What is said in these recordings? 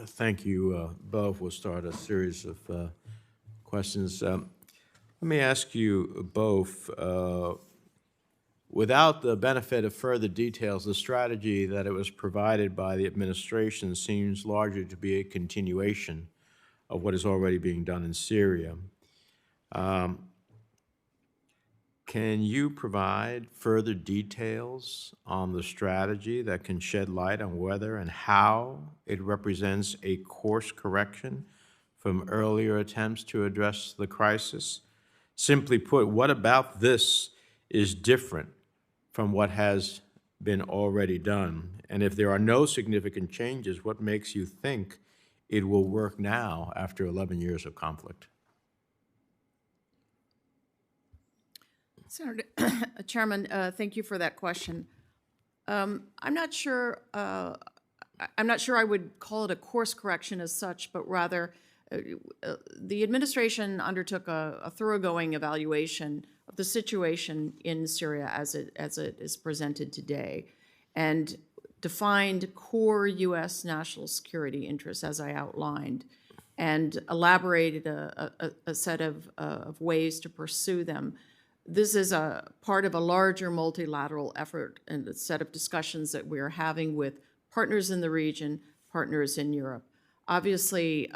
Thank you both. We'll start a series of questions. Let me ask you both, without the benefit of further details, the strategy that it was provided by the administration seems largely to be a continuation of what is already being done in Syria. Can you provide further details on the strategy that can shed light on whether and how it represents a course correction from earlier attempts to address the crisis? Simply put, what about this is different from what has been already done? And if there are no significant changes, what makes you think it will work now after 11 years of conflict? Senator Chairman, thank you for that question. I'm not sure. I'm not sure I would call it a course correction as such, but rather the administration undertook a thoroughgoing evaluation of the situation in Syria as it is presented today, and defined core U.S. national security interests as I outlined, and elaborated a set of ways to pursue them. This is a part of a larger multilateral effort and a set of discussions that we are having with partners in the region, partners in Europe. Obviously,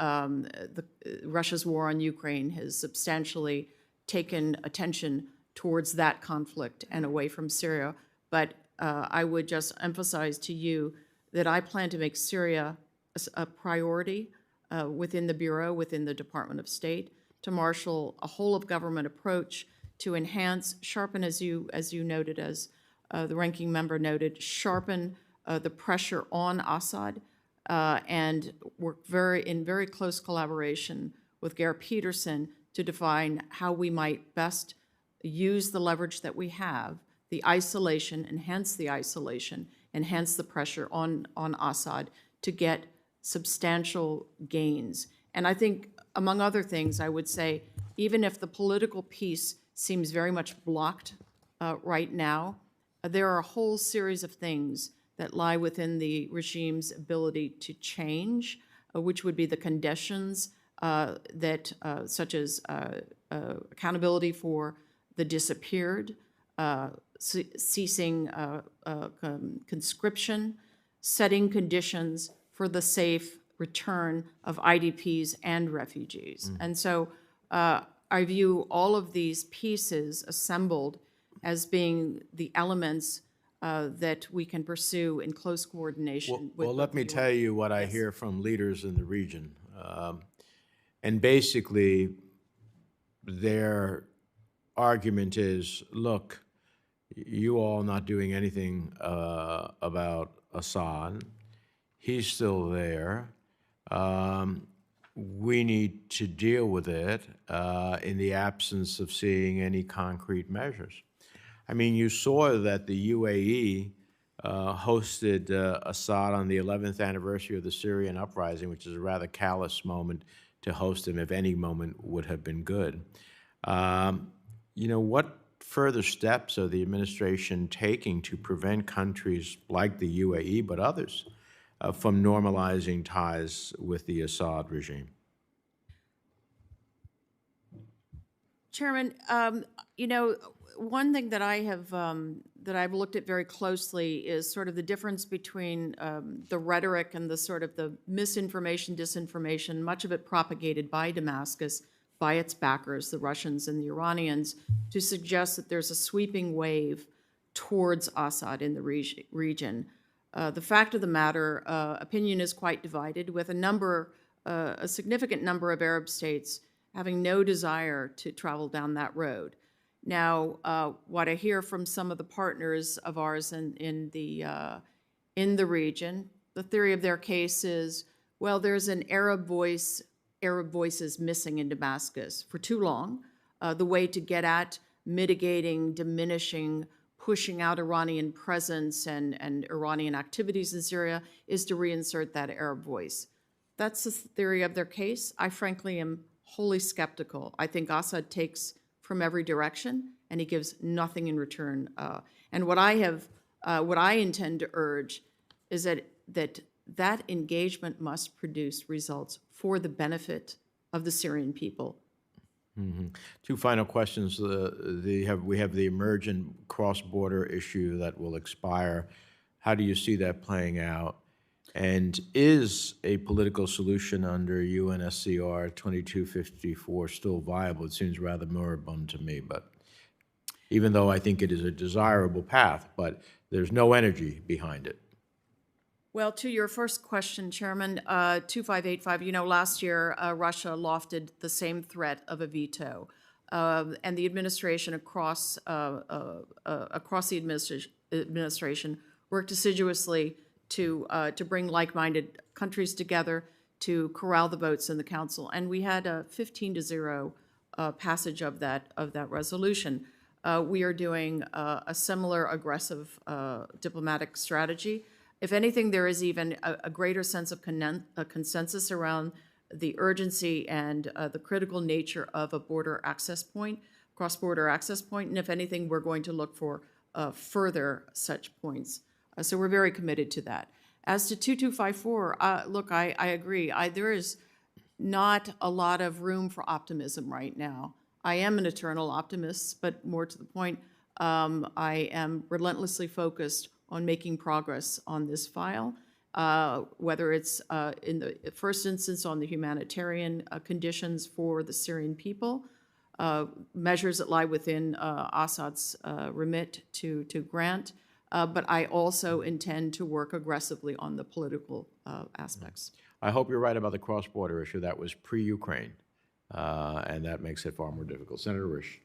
Russia's war on Ukraine has substantially taken attention towards that conflict and away from Syria. But I would just emphasize to you that I plan to make Syria a priority within the Bureau, within the Department of State, to marshal a whole-of-government approach to enhance, sharpen, as you noted, as the ranking member noted, sharpen the pressure on Assad and work in very close collaboration with Geir Peterson to define how we might best use the leverage that we have, the isolation, enhance the pressure on Assad to get substantial gains. And I think, among other things, I would say, even if the political piece seems very much blocked right now, there are a whole series of things that lie within the regime's ability to change, which would be the conditions such as accountability for the disappeared, ceasing conscription, setting conditions for the safe return of IDPs and refugees. And so I view all of these pieces assembled as being the elements that we can pursue in close coordination with. Well, let me tell you what I hear from leaders in the region. And basically, their argument is, look, you all not doing anything about Assad. He's still there. We need to deal with it in the absence of seeing any concrete measures. I mean, you saw that the UAE hosted Assad on the 11th anniversary of the Syrian uprising, which is a rather callous moment to host him, if any moment would have been good. What further steps are the administration taking to prevent countries like the UAE, but others, from normalizing ties with the Assad regime? Chairman, one thing that I've looked at very closely is sort of the difference between the rhetoric and the sort of the misinformation, disinformation, much of it propagated by Damascus, by its backers, the Russians and the Iranians, to suggest that there's a sweeping wave towards Assad in the region. The fact of the matter, opinion is quite divided, with a significant number of Arab states having no desire to travel down that road. Now, what I hear from some of the partners of ours in the region, the theory of their case is, well, there's an Arab voices missing in Damascus for too long. The way to get at mitigating, diminishing, pushing out Iranian presence and Iranian activities in Syria is to reinsert that Arab voice. That's the theory of their case. I frankly am wholly skeptical. I think Assad takes from every direction, and he gives nothing in return. And what I intend to urge is that that engagement must produce results for the benefit of the Syrian people. Two final questions. We have the emergent cross-border issue that will expire. How do you see that playing out? And is a political solution under UNSCR 2254 still viable? It seems rather moribund to me, but even though I think it is a desirable path, but there's no energy behind it. Well, to your first question, Chairman, 2585, last year Russia lofted the same threat of a veto. And the administration across the administration worked assiduously to bring like-minded countries together to corral the votes in the Council. And we had a 15-0 passage of that resolution. We are doing a similar aggressive diplomatic strategy. If anything, there is even a greater sense of consensus around the urgency and the critical nature of a border access point, cross-border access point, and if anything, we're going to look for further such points. So we're very committed to that. As to 2254, look, I agree. There is not a lot of room for optimism right now. I am an eternal optimist, but more to the point, I am relentlessly focused on making progress on this file, whether it's in the first instance on the humanitarian conditions for the Syrian people, measures that lie within Assad's remit to grant, but I also intend to work aggressively on the political aspects. I hope you're right about the cross-border issue. That was pre-Ukraine, and that makes it far more difficult. Senator Risch.